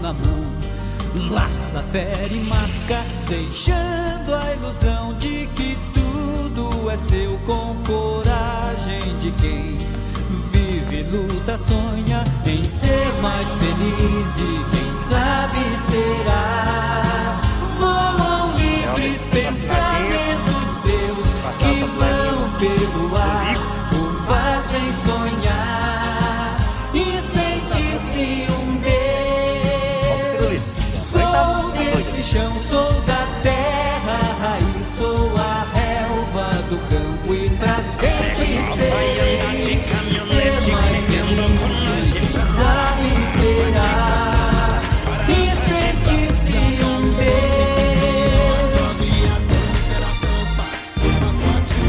na mão. Laça, fere e marca, deixando a ilusão de que tudo é seu, com coragem de quem vive, luta, sonha em ser mais feliz e quem sabe será. Voam livres pensamentos seus que vão pelo ar, o fazem sonhar e sentir-se um Deus. Sou desse chão, sou da terra raiz, sou a relva do campo e pra sempre ser.